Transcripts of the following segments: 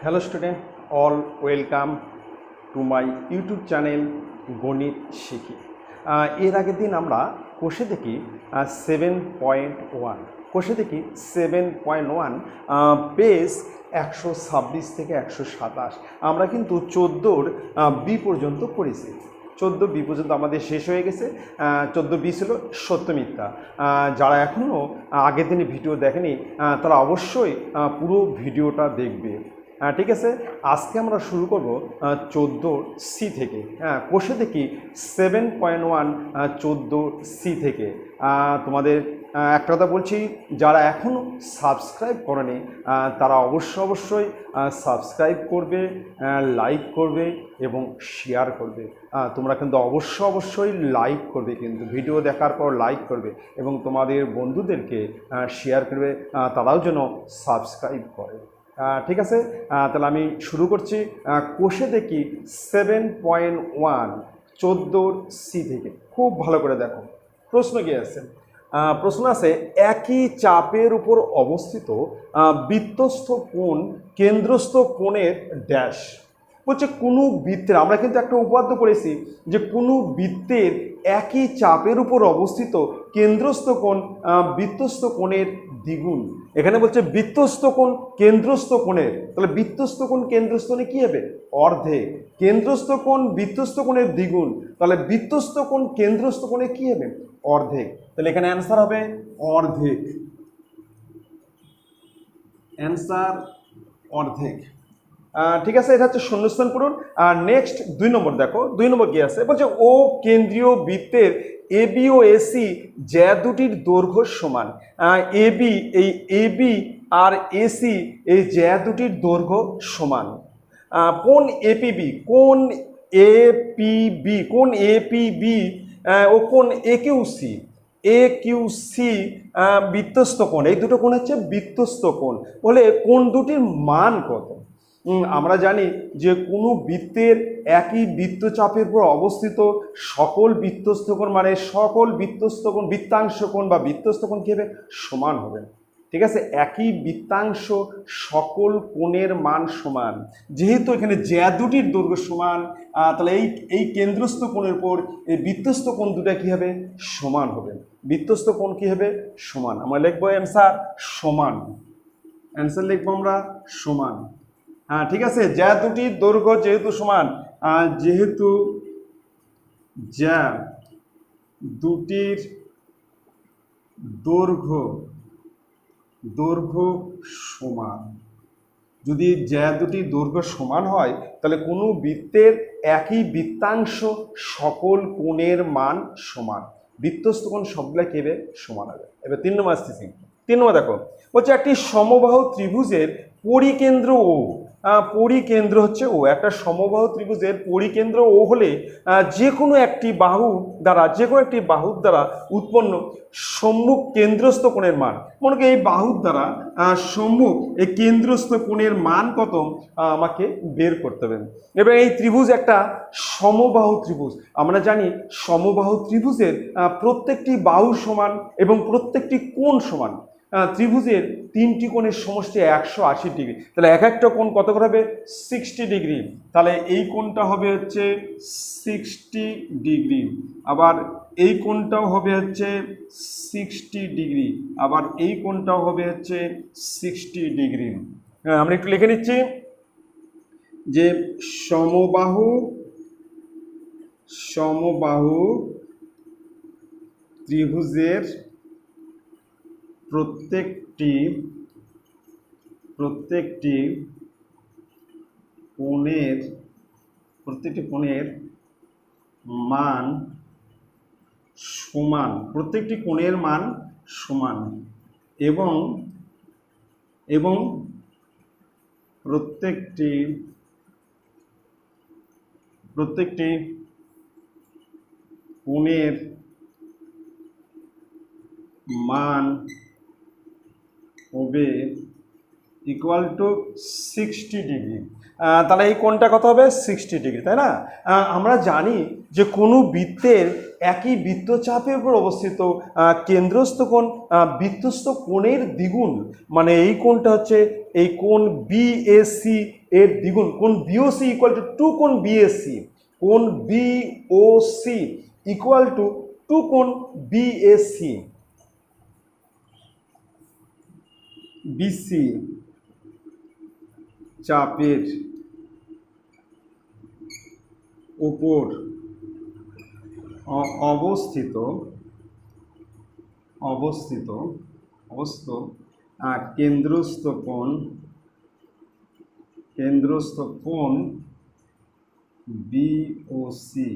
Hello student, all welcome to my YouTube channel গণিত শিখি। এর আগের দিন আমরা কোষে দেখি 7.1 কোষে দেখি 7.1 পেজ 126 থেকে 127 আমরা কিন্তু 14 বি পর্যন্ত পড়েছি। 14 বি পর্যন্ত আমাদের শেষ হয়ে গেছে। 14 বি ছিল সত্য মিথ্যা। যারা এখনও আগের দিনে ভিডিও দেখেনি তারা অবশ্যই পুরো ভিডিওটা দেখবে। ঠিক আছে, আজকে আমরা শুরু করব 14 সি থেকে। কোষে দেখি 7.1 14 সি থেকে। তোমাদের একটা কথা বলছি, যারা এখনও সাবস্ক্রাইব করেনি তারা অবশ্যই সাবস্ক্রাইব করবে, লাইক করবে এবং শেয়ার করবে। তোমরা কিন্তু অবশ্যই লাইক করবে, কিন্তু ভিডিও দেখার পর লাইক করবে এবং তোমাদের বন্ধুদেরকে শেয়ার করবে, তারাও যেন সাবস্ক্রাইব করে। ঠিক আছে, তাহলে আমি শুরু করছি। কোষে দেখি 7.1 14 সি থেকে। খুব ভালো করে দেখো, প্রশ্ন কি আছে। প্রশ্ন আছে, একই চাপের উপর অবস্থিত বৃত্তস্থ কোণ কেন্দ্রস্থ কোণের ড্যাশ। বলছে কোনো বৃত্তের, আমরা কিন্তু একটা উপাদ্য পড়েছি যে কোনো বৃত্তের একই চাপের উপর অবস্থিত কেন্দ্রস্থ কোণ বৃত্তস্থ কোণের দ্বিগুণ। এখানে বলছে বৃত্তস্থ কোণ কেন্দ্রস্থ কোণের, তাহলে বৃত্তস্থ কোণ কেন্দ্রস্থ কোণে কী হবে? অর্ধেক। কেন্দ্রস্থ কোণ বৃত্তস্থ কোণের দ্বিগুণ, তাহলে বৃত্তস্থ কোণ কেন্দ্রস্থ কোণে কী হবে? অর্ধেক। তাহলে এখানে অ্যান্সার হবে অর্ধেক। অ্যান্সার অর্ধেক। ঠিক আছে, এটা হচ্ছে শূন্যস্থান পূরণ। আর নেক্সট 2 নম্বর দেখো, 2 নম্বর কি আছে? বলছে ও কেন্দ্রীয় বৃত্তের এবি ও এসি জ্যা দুটির দৈর্ঘ্য সমান। এবি, এই এবি আর এসি এই জ্যা দুটির দৈর্ঘ্য সমান। কোন এপিবি, কোন এপিবি, কোন এপিবি ও কোন একিউসি, এ কিউ সি বৃত্তস্থ কোণ, এই দুটো কোণ হচ্ছে বৃত্তস্থ কোণ। বলে কোণ দুটির মান কত? আমরা জানি যে কোনো বৃত্তের একই বৃত্তচাপের উপর অবস্থিত সকল বৃত্তস্থ কোণ, মানে সকল বৃত্তস্থ কোণ, বৃত্তাংশ কোণ বা বৃত্তস্থ কোণ কী হবে? সমান হবে। ঠিক আছে, একই বৃত্তাংশ সকল কোণের মান সমান। যেহেতু এখানে জ্যা দুটির দৈর্ঘ্য সমান, তাহলে এই কেন্দ্রস্থ কোণের উপর এই বৃত্তস্থ কোণ দুটা কী হবে? সমান হবে। বৃত্তস্থ কোণ কী হবে? সমান। আমরা লিখবো অ্যান্সার সমান। অ্যান্সার লিখবো আমরা সমান। ঠিক আছে, জ্যা দুটির দৈর্ঘ্য যেহেতু সমান, যেহেতু জ্যা দুটির দৈর্ঘ্য সমান, যদি জ্যা দুটির দৈর্ঘ্য সমান হয় তাহলে কোনো বৃত্তের একই বৃত্তাংশ সকল কোণের মান সমান। বৃত্তস্থ কোণ সবগুলা কেবে সমান হবে। এবার 3 নম্বর আসতেছি। 3 নম্বর দেখো, বলছে একটি সমবাহু ত্রিভুজের পরিকেন্দ্র ও, পরিকেন্দ্র হচ্ছে ও, একটা সমবাহু ত্রিভুজের পরিকেন্দ্র ও হলে যে কোনো একটি বাহুর দ্বারা উৎপন্ন সম্মুখ কেন্দ্রস্থ কোণের মান। মনে করি এই বাহুর দ্বারা সম্মুখ এই কেন্দ্রস্থ কোণের মান কত আমাকে বের করতে হবে। এবার এই ত্রিভুজ একটা সমবাহু ত্রিভুজ। আমরা জানি সমবাহু ত্রিভুজের প্রত্যেকটি বাহু সমান এবং প্রত্যেকটি কোণ সমান। ত্রিভুজের 3টি কোণের সমষ্টি 180 ডিগ্রি, তাহলে এক একটা কোণ কত করে হবে? 60 ডিগ্রি। তাহলে এই কোণটা হবে হচ্ছে 60 ডিগ্রি, আবার এই কোণটাও হবে হচ্ছে 60 ডিগ্রি, আবার এই কোণটাও হবে হচ্ছে 60 ডিগ্রি। আমরা একটু লিখে নিচ্ছি যে সমবাহু ত্রিভুজের প্রত্যেকটি কোণের মান সমান, প্রত্যেকটি কোণের মান সমান এবং প্রত্যেকটি কোণের মান হবে ইকুয়াল টু 60 ডিগ্রি। তাহলে এই কোণটা কত হবে? 60 ডিগ্রি, তাই না? আমরা জানি যে কোনো বৃত্তের একই বৃত্তচাপের উপর অবস্থিত কেন্দ্রস্থ কোণ বৃত্তস্থ কোণের দ্বিগুণ, মানে এই কোণটা হচ্ছে এই কোণ বিএসি এর দ্বিগুণ। কোণ বিওসি ইকুয়াল টু 2 কোণ বিএসি, কোণ বিওসি ইকুয়াল টু 2 কোণ বিএসি। বিসি চাপের উপর অবস্থিত কেন্দ্রস্থ কোণ বিওসি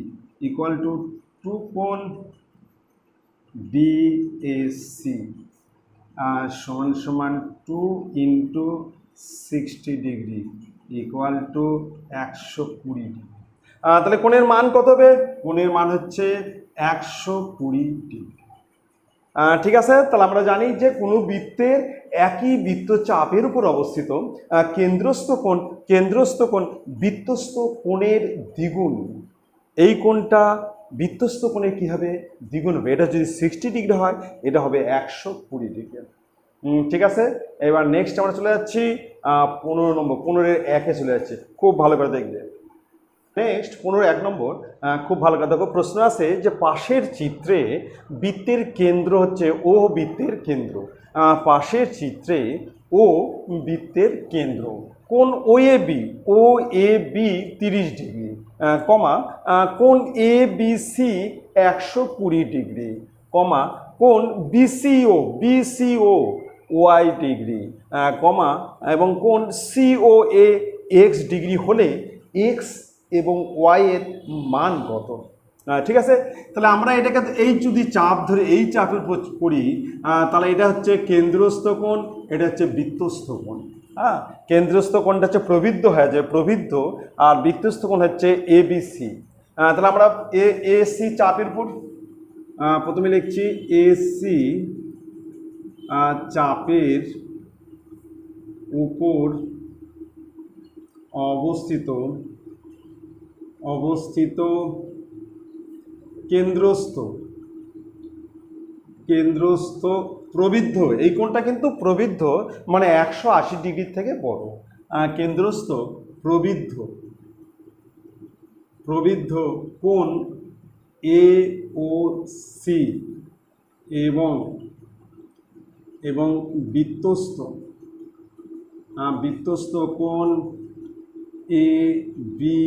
ইকুয়াল টু 2 কোণ বিএসি সমান সমান 2 into 60 degree equal to 120 degree. তাহলে কোণের মান কত হবে? কোণের মান হচ্ছে 120 ডিগ্রি। ঠিক আছে, তাহলে আমরা জানি যে কোনো বৃত্তের একই বৃত্তচাপের উপর অবস্থিত কেন্দ্রস্থ কোণ বৃত্তস্থ কোণের দ্বিগুণ। এই কোণটা বৃত্তস্থ কোণের কী হবে? দ্বিগুণ হবে। এটা যদি 60 ডিগ্রি হয়, এটা হবে 120 ডিগ্রি। ঠিক আছে, এবার নেক্সট আমরা চলে যাচ্ছি 15 নম্বর। 15-এর 1-এ চলে যাচ্ছে, খুব ভালো করে দেখবে। নেক্সট 15-1 নম্বর, খুব ভালো করে দেখো। প্রশ্ন আছে যে পাশের চিত্রে বৃত্তের কেন্দ্র হচ্ছে ও বৃত্তের কেন্দ্র। পাশের চিত্রে ও বৃত্তের কেন্দ্র কোণ ও এ বি 30 ডিগ্রি, কমা কোণ এ বি সি 120 ডিগ্রি, কমা কোণ বিসিও ওয়াই ডিগ্রি, কমা এবং কোণ সিও এ এক্স ডিগ্রি হলে এক্স এবং ওয়াই এর মান কত? ঠিক আছে, তাহলে আমরা এটাকে এই যদি চাপ ধরে এই চাপের উপর করি, তাহলে এটা হচ্ছে কেন্দ্রস্থ কোণ, এটা হচ্ছে বৃত্তস্থ কোণ। হ্যাঁ, কেন্দ্রস্থ কোণটা হচ্ছে প্রবৃদ্ধ হয়ে যায়, প্রবৃদ্ধ, আর বৃত্তস্থ কোণ হচ্ছে এবিসি। তাহলে আমরা এসি চাপের উপর প্রথমে লিখছি এসি চাপের উপর অবস্থিত কেন্দ্রস্থ প্রবৃদ্ধ, এই কোণটা কিন্তু প্রবৃদ্ধ, মানে 180 ডিগ্রির থেকে বড়। কেন্দ্রস্থ প্রবৃদ্ধ কোণ এ ও সি এবং বৃত্তস্থ কোণ এ বি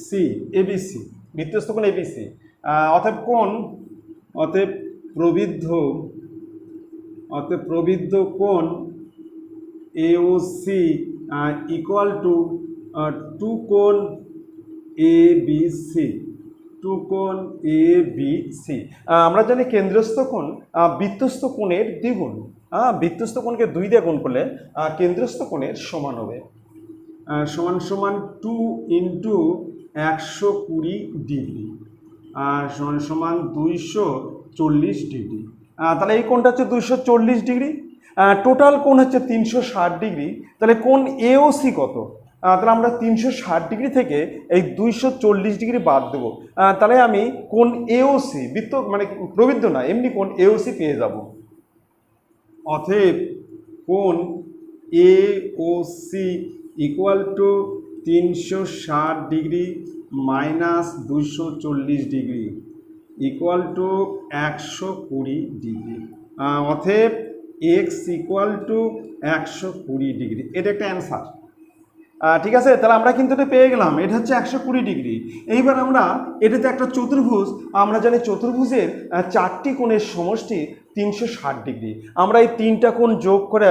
সি, এবিসি, বৃত্তস্থ কোণ এবিসি। অতএব প্রবৃদ্ধ কোণ এওসি ইকুয়াল টু 2 কোণ এবিসি, 2 কোণ এবিসি। আমরা জানি কেন্দ্রস্থ কোণ বৃত্তস্থ কোণের দ্বিগুণ। বৃত্তস্থ কোণকে 2 দিয়ে গুণ করলে কেন্দ্রস্থ কোণের সমান হবে, সমান 2 ইন্টু 120 ডিগ্রি সমান 240 ডিগ্রি। তাহলে এই কোণটা হচ্ছে 240 ডিগ্রি, টোটাল কোণ হচ্ছে 360 ডিগ্রি। তাহলে কোণ এওসি কত? তাহলে আমরা 360 ডিগ্রি থেকে এই 240 ডিগ্রি বাদ দেবো, তাহলে আমি কোণ এওসি, বৃত্ত মানে প্রবৃদ্ধ না, এমনি কোণ এওসি পেয়ে যাব। অতএব কোণ AOC equal to 360 degree minus 240 degree equal to 120 degree. অতএব এক্স ইকুয়াল টু 120 ডিগ্রি। এটা একটা অ্যান্সার। ঠিক আছে, তাহলে আমরা কিন্তু এটা পেয়ে গেলাম, এটা হচ্ছে 120 ডিগ্রি। এইবার আমরা এটাতে একটা চতুর্ভুজ, আমরা জানি চতুর্ভুজের 4টি কোণের সমষ্টি 360 ডিগ্রি। আমরা এই 3টা কোণ যোগ করে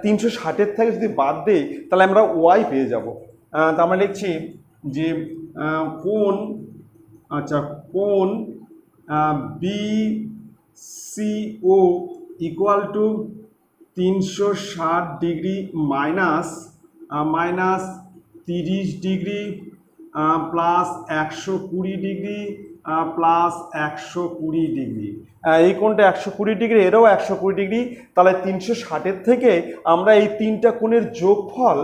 360-এর থেকে যদি বাদ দিই, তাহলে আমরা ওয়াই পেয়ে যাব। তা আমরা লিখছি যে কোণ B C O equal to 360 degree minus 30 degree plus 120 degree plus 120 degree. এই কোণটা 120 ডিগ্রি, এরও 120 ডিগ্রি। তাহলে 360-এর থেকে আমরা এই তিনটা কোণের যোগফল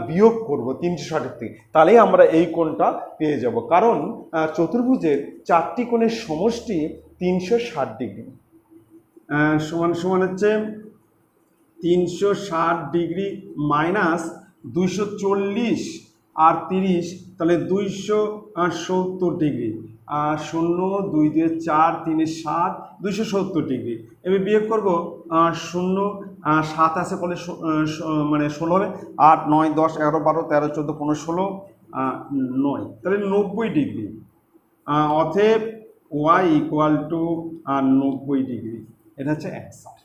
বিয়োগ করব 360-এর থেকে, তাহলেই আমরা এই কোণটা পেয়ে যাব। কারণ চতুর্ভুজের চারটি কোণের সমষ্টি 360 ডিগ্রি। সমান সমান হচ্ছে 360 ডিগ্রি মাইনাস 240 আর 30, তাহলে 270 ডিগ্রি। 0 2 2 4 3 7 270 ডিগ্রি। এবার বিয়োগ করব 0 7 আছে বলে মানে 16 হবে, 8 9 10 11 12 13 14 15 16 9, তাহলে 90 ডিগ্রি। অতএব ওয়াই ইকুয়াল টু 90 ডিগ্রি। এটা হচ্ছে অ্যান্সার।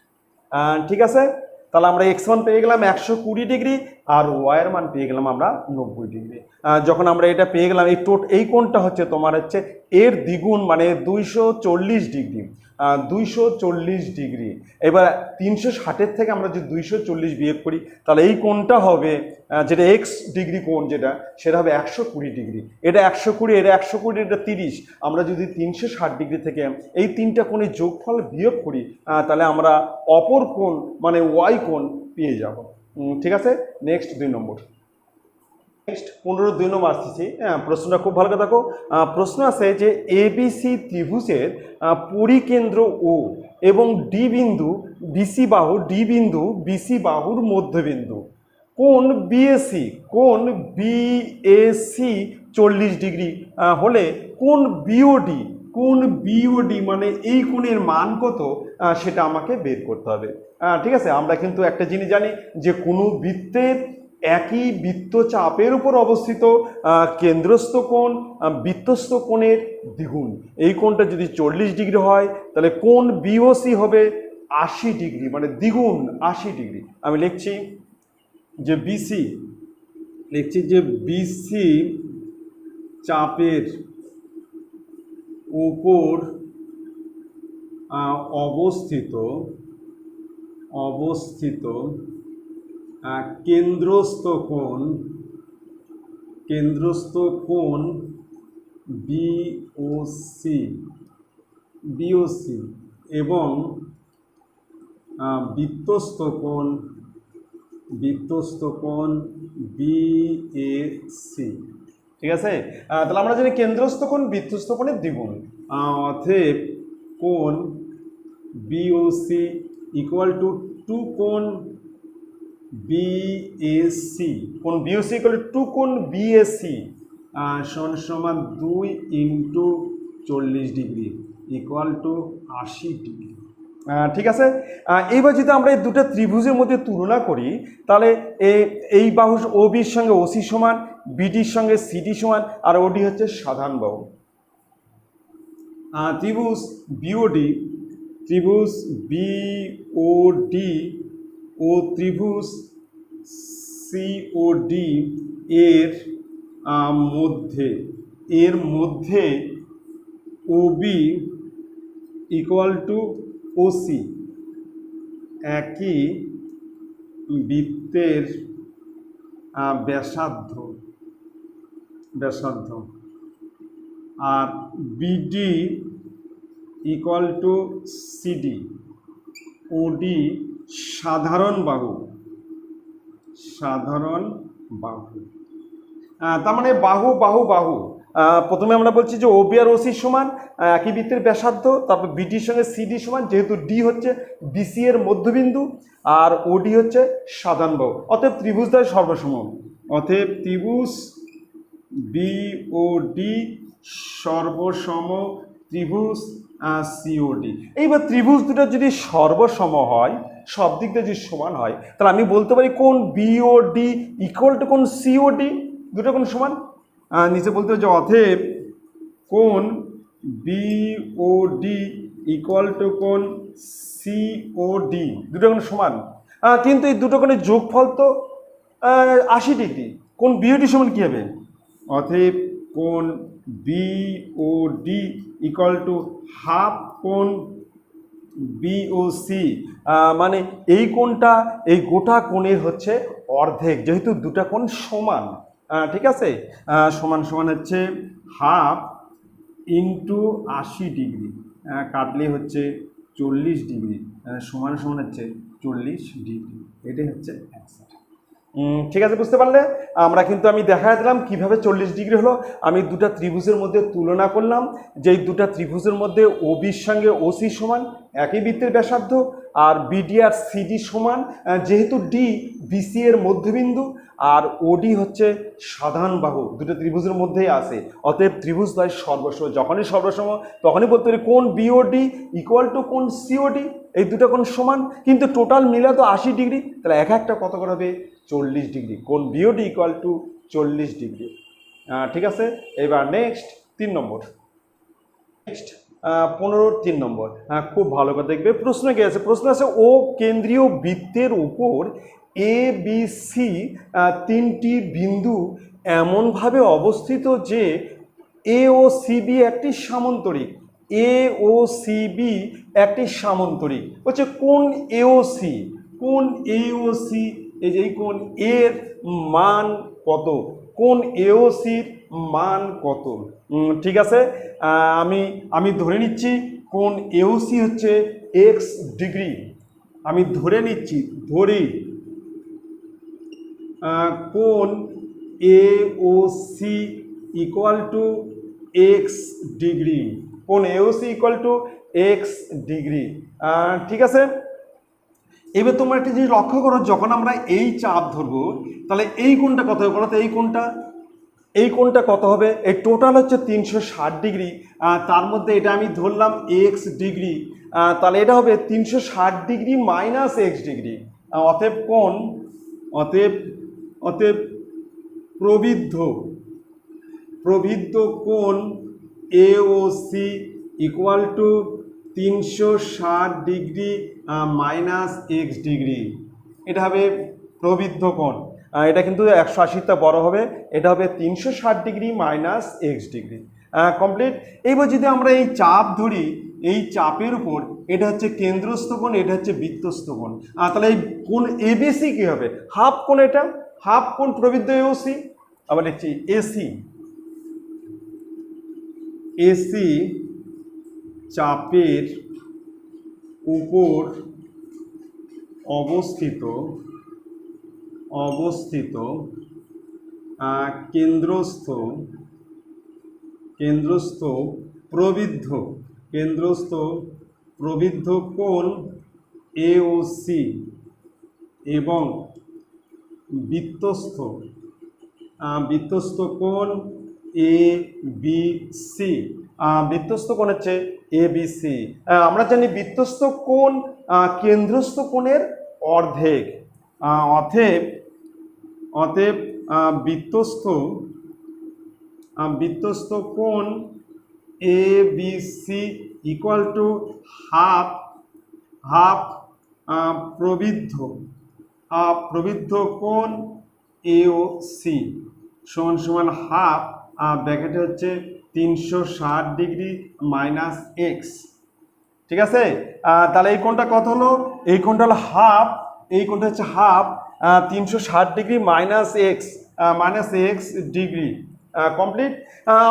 ঠিক আছে, তাহলে আমরা এক্স মান পেয়ে গেলাম 120 ডিগ্রি আর ওয়াইয়ের মান পেয়ে গেলাম আমরা 90 ডিগ্রি। যখন আমরা এটা পেয়ে গেলাম, এই কোণটা হচ্ছে তোমার হচ্ছে এর দ্বিগুণ মানে 240 ডিগ্রি। 240 ডিগ্রি। এবার 360-এর থেকে আমরা যদি 240 বিয়োগ করি, তাহলে এই কোণটা হবে যেটা এক্স ডিগ্রি কোণ, সেটা হবে 120 ডিগ্রি। এটা 120, এটা 120, এটা 30। আমরা যদি 360 ডিগ্রি থেকে এই তিনটা কোণের যোগফল বিয়োগ করি, তাহলে আমরা অপর কোণ মানে ওয়াই কোণ পেয়ে যাব। ঠিক আছে, নেক্সট 2 নম্বর। নেক্সট 15 2 নম্বর আসতেছি। প্রশ্নটা খুব ভালো করে দেখো। প্রশ্ন আছে যে এবিসি ত্রিভুজের পরিকেন্দ্র ও এবং ডি বিন্দু বিসি বাহু, ডি বিন্দু বিসি বাহুর মধ্যবিন্দু কোণ বিএসি, কোণ বিএসি 40 ডিগ্রি হলে কোণ বিওডি, কোণ বিওডি মানে এই কোণের মান কত সেটা আমাকে বের করতে হবে। ঠিক আছে, আমরা কিন্তু একটা জিনিস জানি যে কোনো বৃত্তের একই বৃত্তচাপের উপর অবস্থিত কেন্দ্রস্থ কোণ বৃত্তস্থ কোণের দ্বিগুণ। এই কোণটা যদি 40 ডিগ্রি হয়, তাহলে কোণ বিওসি হবে 80 ডিগ্রি, মানে দ্বিগুণ 80 ডিগ্রি। আমি লিখছি যে বিসি, লিখছি যে বিসি চাপের উপর অবস্থিত কেন্দ্রস্থ কোণ বিওসি এবং বৃত্তস্থ কোণ বিএসি। ঠিক আছে, তাহলে আমরা জানি কেন্দ্রস্থ কোণ বৃত্তস্থ কোণের দ্বিগুণ। অতএব কোণ বিওসি ইকুয়াল টু 2 কোণ বিএসি, কোণ বিওসি ইকুয়াল টু 2 কোণ বিএসি সমান 2 into 40 degree equal two 80 degree. ঠিক আছে, এইবার যদি আমরা এই দুটো ত্রিভুজের মধ্যে তুলনা করি, তাহলে এই বাহু ওবির সঙ্গে ওসি সমান, বিডির সঙ্গে সিডি সমান, আর ওডি হচ্ছে সাধারণ বাহু। ত্রিভুজ বিওডি ও ত্রিভুজ সিওডি এর মধ্যে ওবি ইকুয়াল টু ওসি একই বৃত্তের ব্যাসার্ধ, আর বিডি ইকুয়াল টু সিডি, ওডি সাধারণ বাহু। তার মানে বাহু প্রথমে আমরা বলছি যে ওবি আর ওসি সমান একই বৃত্তের ব্যাসার্ধ, তারপর বিডির সঙ্গে সিডি সমান, যেহেতু ডি হচ্ছে বিসি এর মধ্যবিন্দু আর ওডি হচ্ছে সাধারণ বাহু, অতএব ত্রিভুজদ্বয় সর্বসম। অতএব ত্রিভুজ বিওডি সর্বসম ত্রিভুজ সিওডি। এইবার ত্রিভুজ দুটো যদি সর্বসম হয়, সব দিক দিয়ে যদি সমান হয়, তাহলে আমি বলতে পারি কোণ বিওডি ইকুয়াল টু কোণ সিওডি, দুটো কোণ সমান। নিচে বলতে হবে যে অতএব কোণ বিওডি ইকুয়াল টু কোণ সিওডি, দুটো কোণ সমান। কিন্তু এই দুটো কোণের যোগফল তো 80 ডিগ্রি। কোণ বিওডি সমান কী হবে? অতএব কোণ বিওডি ইকুয়াল টু হাফ কোণ বিওসি, মানে এই কোণটা এই গোটা কোণের হচ্ছে অর্ধেক, যেহেতু দুটা কোণ সমান। ঠিক আছে, সমান হচ্ছে হাফ ইন্টু 80 ডিগ্রি কাটলে হচ্ছে 40 ডিগ্রি সমান সমান হচ্ছে 40 ডিগ্রি। এটাই হচ্ছে অ্যান্সার। ঠিক আছে, বুঝতে পারলে? আমরা কিন্তু আমি দেখা দিলাম কীভাবে 40 ডিগ্রি হলো। আমি দুটা ত্রিভুজের মধ্যে তুলনা করলাম, যেই দুটা ত্রিভুজের মধ্যে ওবির সঙ্গে ওসি সমান, একই বৃত্তের ব্যাসার্ধ, আর বিডি আর সিডি সমান, যেহেতু ডি বিসি এর মধ্যবিন্দু আর ওডি হচ্ছে সাধারণ বাহু, দুটো ত্রিভুজের মধ্যেই আসে, অতএব ত্রিভুজ দ্বয় সর্বসম। যখনই সর্বসম তখনই বলতে পারি কোণ বিওডি ইকুয়াল টু কোণ সিওডি, এই দুটো কোণ সমান, কিন্তু টোটাল মিলে তো 80 ডিগ্রি, তাহলে এক একটা কত করে হবে 40 ডিগ্রি। কোণ বিওডি ইকুয়াল টু 40 ডিগ্রি। ঠিক আছে, এবার নেক্সট 3 নম্বর। নেক্সট 15-3 নম্বর। খুব ভালো করে দেখবে, প্রশ্ন কি আছে? প্রশ্ন আছে ও কেন্দ্রীয় বৃত্তের উপর এ বি সি তিনটি বিন্দু এমনভাবে অবস্থিত যে এ ও সিবি একটি সামান্তরিক। এ ও সিবি একটি সামান্তরিক হচ্ছে কোণ এ ও সি। কোণ এ ও সি, এই যে এই কোণ এর মান কত? কোণ এ ও সির মান কত? ঠিক আছে, আমি ধরে নিচ্ছি কোণ এ ও সি হচ্ছে এক্স ডিগ্রি। আমি ধরে নিচ্ছি, ধরি কোণ A O C equal to X degree. কোণ A O C equal to X degree. ঠিক আছে, এবার তোমরা একটা জিনিস লক্ষ্য করো, যখন আমরা এই চাপ ধরবো তাহলে এই কোণটা কত হবে বলো তো? এই কোণটা কত হবে? এই টোটাল হচ্ছে 360 ডিগ্রি, তার মধ্যে এটা আমি ধরলাম এক্স ডিগ্রি, তাহলে এটা হবে 360 ডিগ্রি মাইনাস এক্স ডিগ্রি। অতএব কোণ, অতএব প্রবৃদ্ধ কোণ A O C equal to 360 degree minus X degree. এটা হবে প্রবৃদ্ধ কোণ। এটা কিন্তু 180টা বড় হবে, এটা হবে 360 degree minus X degree. Complete. এইবার যদি আমরা এই চাপ ধরি, এই চাপের উপর এটা হচ্ছে কেন্দ্রস্থ কোণ, এটা হচ্ছে বৃত্তস্থ কোণ, তাহলে এই কোণ এবিসি কি হবে? হাফ কোণ, এটা হাফ কোণ প্রবৃদ্ধ এওসি। আবার লিখছি এসি চাপের উপর অবস্থিত কেন্দ্রস্থ প্রবৃদ্ধ কোণ এ ও সি এবং বৃত্তস্থ কোণ এ বি সি। বৃত্তস্থ কোণ হচ্ছে এ বি সি। আমরা জানি বৃত্তস্থ কোণ কেন্দ্রস্থ কোণের অর্ধেক। অতএব বৃত্তস্থ কোণ A B C equal to half প্রবৃদ্ধ কোণ এ ও সি সমান সমান হাফ, ব্র্যাকেটে হচ্ছে 360 ডিগ্রি মাইনাস এক্স। ঠিক আছে, তাহলে এই কোণটা কত হলো? এই কোণটা হলো হাফ, এই কোণটা হচ্ছে half 360 degree minus X degree. Complete.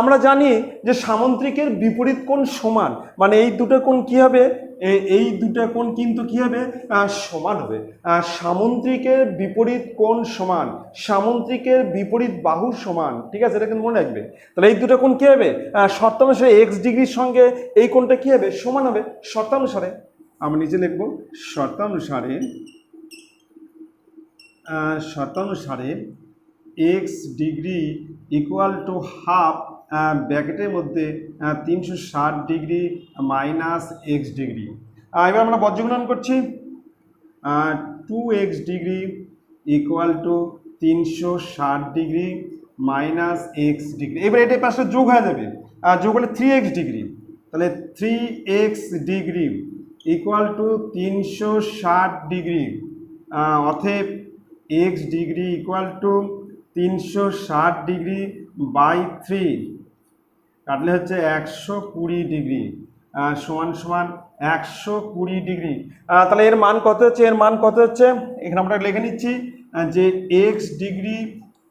আমরা জানি যে সামন্ত্রিকের বিপরীত কোণ সমান, মানে এই দুটো কোণ কি হবে? এই দুটো কোণ কিন্তু কি হবে? সমান হবে। সামন্ত্রিকের বিপরীত কোণ সমান, সামন্ত্রিকের বিপরীত বাহু সমান। ঠিক আছে, এটা কিন্তু মনে রাখবে। তাহলে এই দুটো কোণ কি হবে? শর্তানুসারে এক্স ডিগ্রির সঙ্গে এই কোণটা কি হবে? সমান হবে। শর্তানুসারে আমরা নিচে লিখব, শর্তানুসারে X degree equal to half, ব্র্যাকেটের মধ্যে 360 ডিগ্রি মাইনাস এক্স ডিগ্রি। এবার আমরা বজ্রগুণন করছি, 2x degree equal to 360 degree minus X degree. এবার এটা পাশে যোগ হয়ে যাবে, যোগ হলে 3x ডিগ্রি, তাহলে 3x degree equal to 360 degree, অতএব X degree equal to 360 degree by 3 কাটলে হচ্ছে 120 ডিগ্রি সমান 120 ডিগ্রি। তাহলে এর মান কত হচ্ছে? এখানে আমরা লিখে নিচ্ছি যে x degree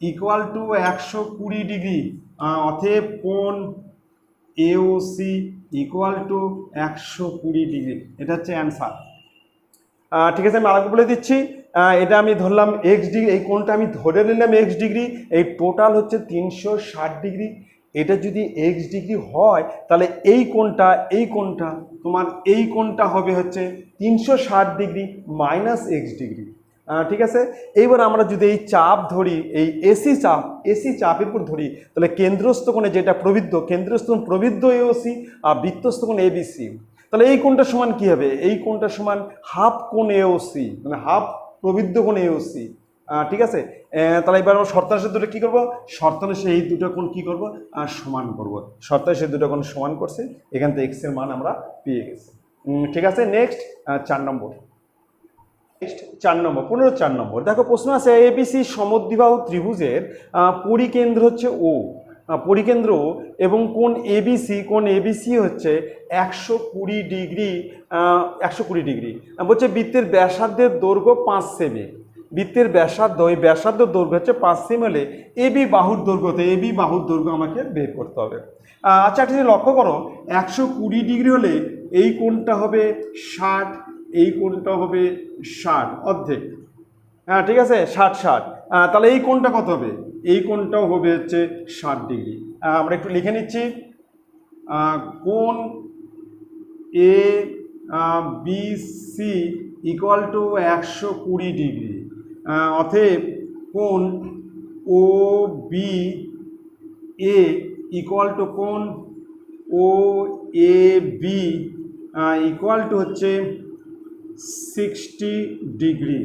equal to 120 degree, অতএব কোণ AOC ইকুয়াল টু 120 ডিগ্রি। এটা হচ্ছে অ্যান্সার। ঠিক আছে, আমি আরেকবার বলে দিচ্ছি। এটা আমি ধরলাম এক্স ডিগ্রি, এই কোণটা আমি ধরে নিলাম এক্স ডিগ্রি, এই টোটাল হচ্ছে 360 ডিগ্রি। এটা যদি এক্স ডিগ্রি হয় তাহলে এই কোণটা তোমার এই কোণটা হবে হচ্ছে 360 ডিগ্রি মাইনাস এক্স ডিগ্রি। ঠিক আছে, এইবার আমরা যদি এই চাপ ধরি, এই এসি চাপের উপর ধরি, তাহলে কেন্দ্রস্থ কোণে যেটা প্রবৃদ্ধ, কেন্দ্রস্থ প্রবৃদ্ধ এওসি আর বৃত্তস্থ কোণ এবিসি, তাহলে এই কোণটা সমান কি হবে? এই কোণটা সমান হাফ কোণ এওসি, মানে হাফ প্রবৃদ্ধ কোণ এওসি। ঠিক আছে, তাহলে এবার আমরা শর্তাংশের দুটো কী করবো? শর্তাংশে এই দুটো কোণ কী করবো? সমান করব। শর্তাংশে দুটো কোণ সমান করছে, এখান থেকে এক্স এর মান আমরা পেয়ে গেছি। ঠিক আছে, নেক্সট 4 নম্বর। নেক্সট 4 নম্বর, 15-4 নম্বর। দেখো প্রশ্ন আছে, এবিসি সমদ্বিবাহু ত্রিভুজের পরিকেন্দ্র হচ্ছে ও, পরিকেন্দ্র এবং কোণ এবিসি হচ্ছে 120 ডিগ্রি, 120 ডিগ্রি। বলছে বৃত্তের ব্যাসার্ধের দৈর্ঘ্য 5 সেমি, বৃত্তের ব্যাসার্ধ, এই ব্যাসার্ধ দৈর্ঘ্য হচ্ছে 5 সেমি হলে এবি বাহুর দৈর্ঘ্য আমাকে বের করতে হবে। আচ্ছা, একটা জিনিস লক্ষ্য করো, 120 ডিগ্রি হলে এই কোণটা হবে 60, এই কোণটা হবে 60, অর্ধেক। ঠিক আছে, 60। তাহলে এই কোণটা কত হবে? এই কোণটাও হবে হচ্ছে 60 ডিগ্রি। আমরা একটু লিখে নিচ্ছি, কোণ A B C equal to 120 degree. অতএব কোণ O B A equal to কোণ O A B equal to হচ্ছে 60 ডিগ্রি।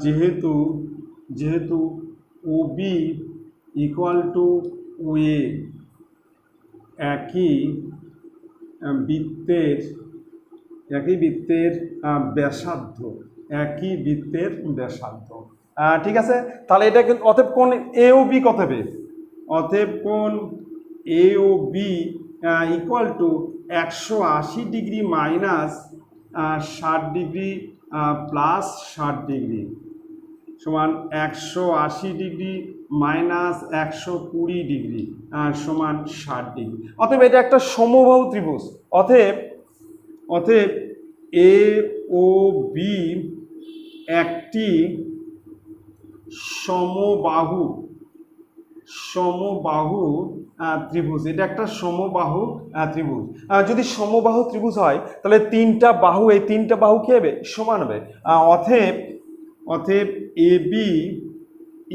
যেহেতু O B equal to O A একই বৃত্তের ব্যাসার্ধ, ঠিক আছে, তাহলে এটা কিন্তু অতএব কোণ এ ও বি কত হবে? অতএব কোণ A O B equal to 180 degree minus 60 degree plus 60 degree সমান 180 ডিগ্রি মাইনাস 120 ডিগ্রি সমান 60 ডিগ্রি। অতএব এটা একটা সমবাহু ত্রিভুজ। অতএব এ ও বি একটি সমবাহু ত্রিভুজ। এটা একটা সমবাহু ত্রিভুজ। যদি সমবাহু ত্রিভুজ হয় তাহলে তিনটা বাহু, এই তিনটা বাহু কি হবে? সমান হবে। অতএব A B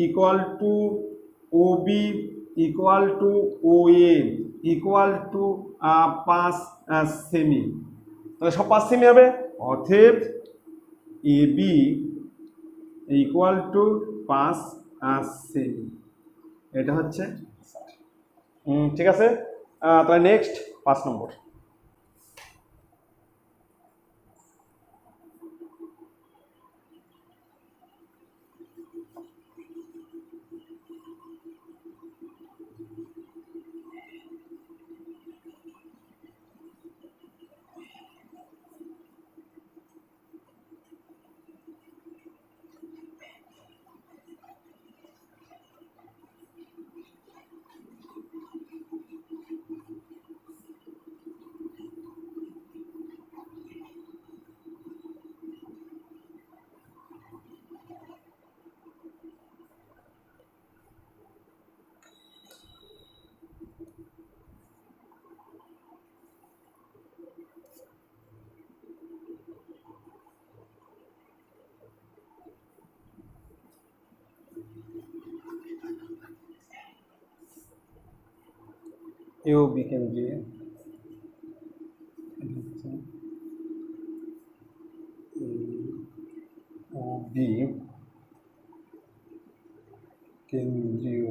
equal to O B equal to O A equal to 5 সেমি, তাহলে সব 5 সেমি হবে। অতএব এ বি ইকুয়াল টু 5 সেমি, এটা হচ্ছে। ঠিক আছে, তাহলে নেক্সট 5 নম্বর। এ ও বি কেন্দ্রীয়,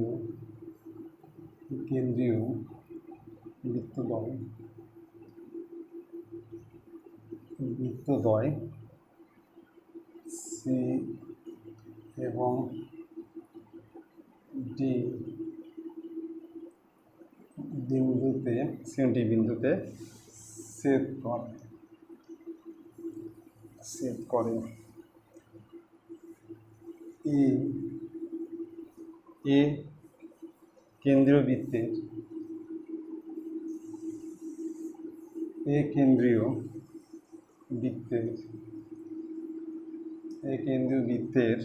ও বি কেন্দ্রীয় বৃত্তদ্বয় সি এবং ডি বিন্দুতে ছেদ করে। এ কেন্দ্রীয় বৃত্তের এ কেন্দ্রীয় বৃত্তের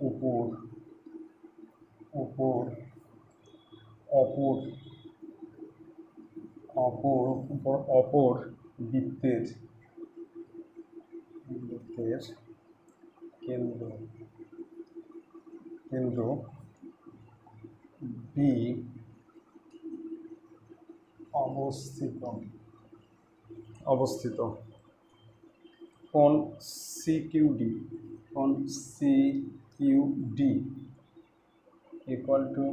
উপর উপর অপর অপর উপর অপর বৃত্তের কেন্দ্র বি অবস্থিত কোণ সিকিউডি ইকুয়াল টু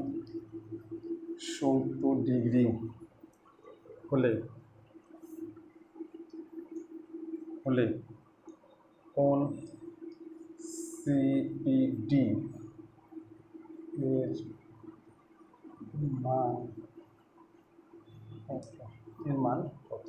70 ডিগ্রি হলে কোণ সিপিডি এর মান কত?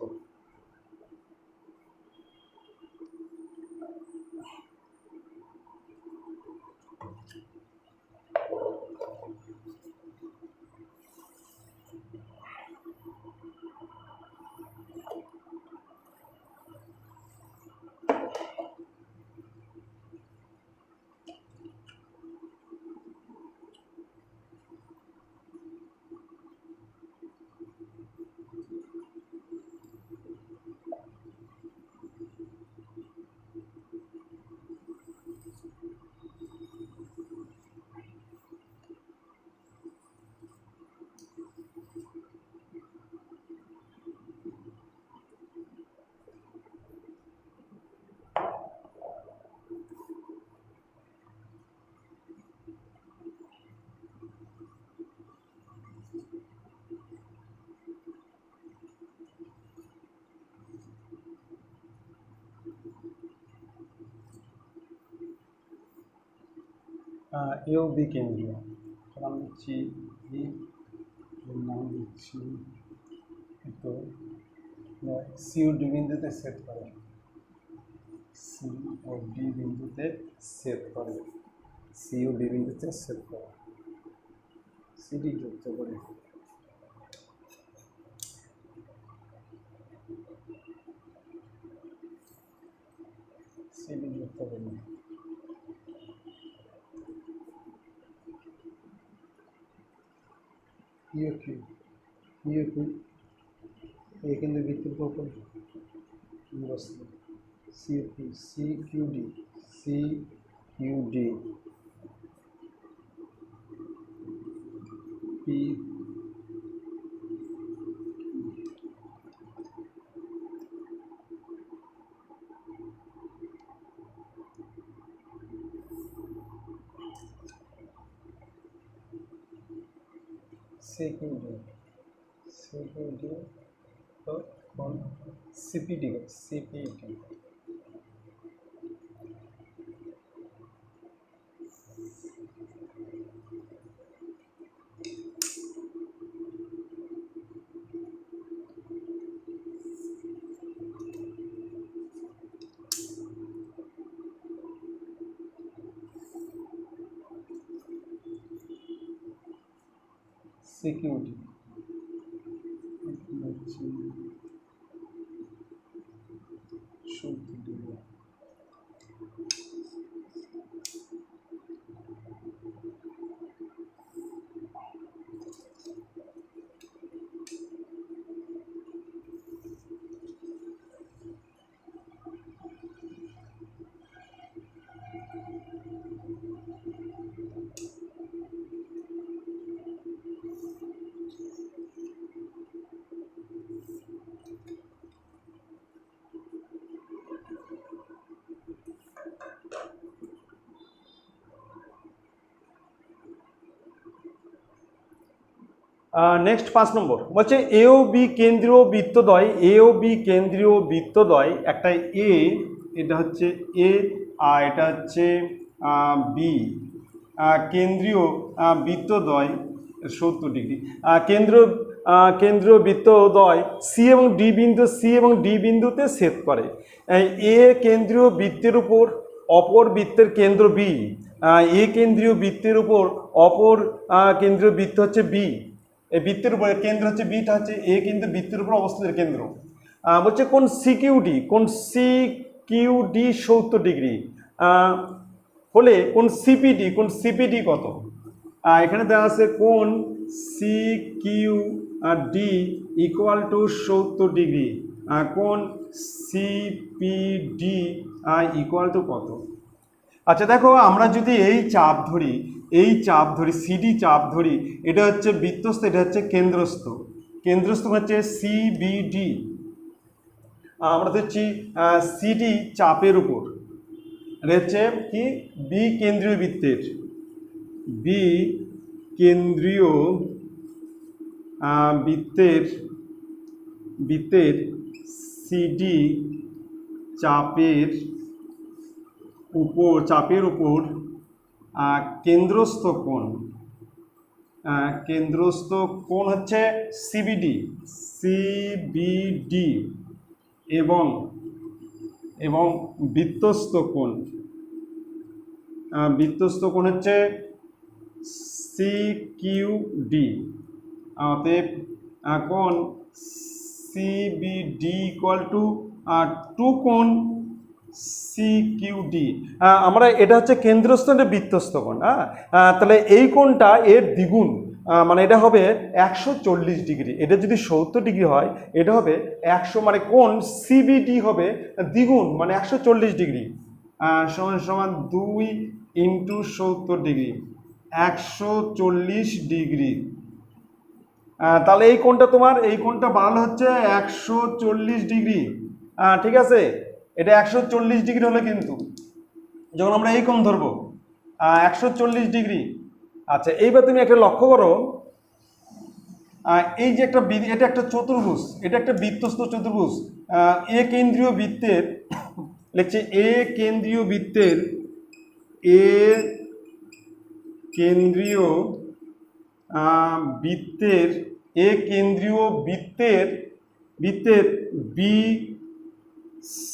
এও বি কেন্দ্রীয়, নাম দিচ্ছি বি, নাম দিচ্ছি তো সি ও ডি বিন্দুতে সেট করে, সি ও ডি বিন্দুতে সেট করে, সিডি যুক্ত করে এ কিন্তু বৃত্তের উপর সিকিউডি পি সিকিউডি তো কোন সিপিডি সিকিউরিটি নেক্সট 5 নম্বর বলছে এও বি কেন্দ্রীয় বৃত্তদ্বয় একটা এ, এটা হচ্ছে এ আর এটা হচ্ছে বি, কেন্দ্রীয় বৃত্তদ্বয় 70 ডিগ্রি, কেন্দ্রীয় বৃত্তদ্বয় সি এবং ডি বিন্দুতে ছেদ করে। এ কেন্দ্রীয় বৃত্তের উপর অপর বৃত্তের কেন্দ্র বি, এ কেন্দ্রীয় বৃত্তের উপর অপর কেন্দ্রীয় বৃত্ত হচ্ছে বি, এই বৃত্তের উপরে কেন্দ্র হচ্ছে বিটা হচ্ছে এ, কিন্তু বৃত্তের উপর অবস্থিত কেন্দ্র। বলছে কোন সিকিউডি 70 ডিগ্রি হলে কোন সিপিডি কত? এখানে দেওয়া আছে কোন সিকিউডি ইকুয়াল টু 70 ডিগ্রি, কোন সিপিডি ইকুয়াল টু কত? আচ্ছা দেখো, আমরা যদি এই চাপ ধরি সিডি চাপ ধরি, এটা হচ্ছে বৃত্তস্থ, এটা হচ্ছে কেন্দ্রস্থ হচ্ছে সিবিডি। আমরা ধরছি সিডি চাপের উপর, এটা হচ্ছে কি বি কেন্দ্রীয় বৃত্তের সিডি চাপের উপর কেন্দ্রস্থ কোণ হচ্ছে সিবিডি এবং বৃত্তস্থ কোণ হচ্ছে সিকিউডি। অতএব কোণ সিবিডি ইকুয়াল টু 2 কোণ সিকিউডি। আমরা এটা হচ্ছে কেন্দ্রস্থ, এটা বৃত্তস্থ কোণ। তাহলে এই কোণটা এর দ্বিগুণ, মানে এটা হবে 140 ডিগ্রি। এটা যদি 70 ডিগ্রি হয়, এটা হবে 100, মানে কোণ সিবিডি হবে দ্বিগুণ, মানে 140 ডিগ্রি। সমান 2 ইন্টু 70 ডিগ্রি, 140 ডিগ্রি। তাহলে এই কোণটা বানানো হচ্ছে 140 ডিগ্রি। ঠিক আছে, এটা 140 ডিগ্রি হলে কিন্তু যখন আমরা এই কোণ ধরবো 140 ডিগ্রি। আচ্ছা, এইবার তুমি একটা লক্ষ্য করো, এই যে এটা একটা চতুর্ভুজ, এটা একটা বৃত্তস্থ চতুর্ভুজ। এ কেন্দ্রীয় বৃত্তের লিখছে এ কেন্দ্রীয় বৃত্তের বি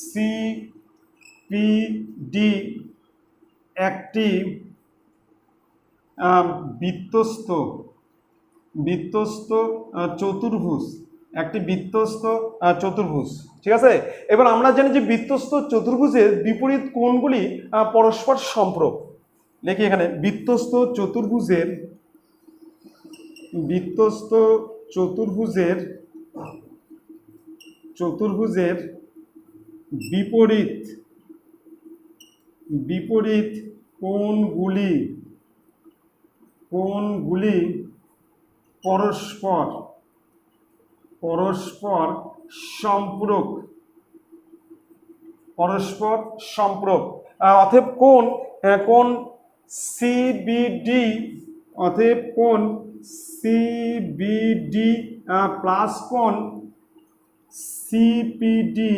সি পি ডি একটি বৃত্তস্থ চতুর্ভুজ, ঠিক আছে। এবার আমরা জানি যে বৃত্তস্থ চতুর্ভুজের বিপরীত কোণগুলি পরস্পর সম্পূরক। দেখি এখানে বৃত্তস্থ চতুর্ভুজের বিপরীত কোণগুলি পরস্পর সম্পূরক। অতএব কোণ সিবিডি প্লাস কোণ সিপিডি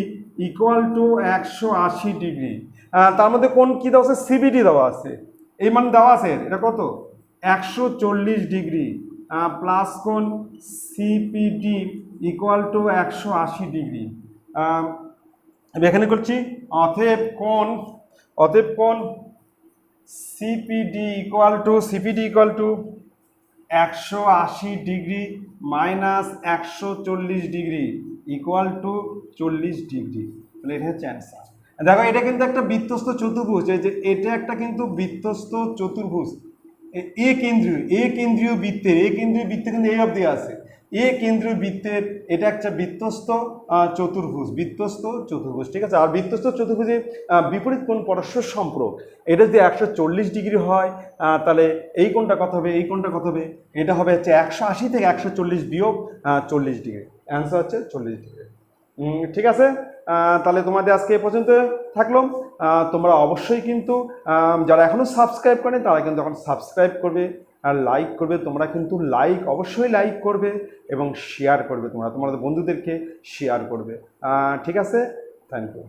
ইকুয়াল টু 180 ডিগ্রি। তার মধ্যে কোণ কি দেওয়া আছে? সিবিডি দেওয়া আছে, এই মান দেওয়া আছে, এটা কত? 140 ডিগ্রি প্লাস কোণ সিপিডি ইকুয়াল টু 180 ডিগ্রি। এখানে করছি অতএব কোণ CPD equal to 180 degree minus 140 degree equal two 40 degree. তাহলে এটা হচ্ছে অ্যান্সার। দেখো, এটা কিন্তু একটা বৃত্তস্থ চতুর্ভুজ, এই যে এটা একটা কিন্তু বৃত্তস্থ চতুর্ভুজ। এ কেন্দ্রীয় বৃত্তের কিন্তু এই অবধি আছে। এ কেন্দ্রীয় বৃত্তের এটা একটা বৃত্তস্থ চতুর্ভুজ, ঠিক আছে। আর বৃত্তস্থ চতুর্ভুজের বিপরীত কোণ পরস্পর সম্পূরক। এটা যদি 140 ডিগ্রি হয়, তাহলে এই কোণটা কত হবে? এটা হবে হচ্ছে 180 থেকে 140 বিয়োগ 40 ডিগ্রি। অ্যান্সার হচ্ছে 40 ডিগ্রি। ঠিক আছে, তাহলে তোমাদের আজকে এ পর্যন্ত থাকলো। তোমরা অবশ্যই কিন্তু যারা এখনো সাবস্ক্রাইব করেন তারা কিন্তু এখন সাবস্ক্রাইব করবে আর লাইক করবে। তোমরা কিন্তু অবশ্যই লাইক করবে এবং শেয়ার করবে, তোমাদের বন্ধুদেরকে শেয়ার করবে। ঠিক আছে, থ্যাংক ইউ।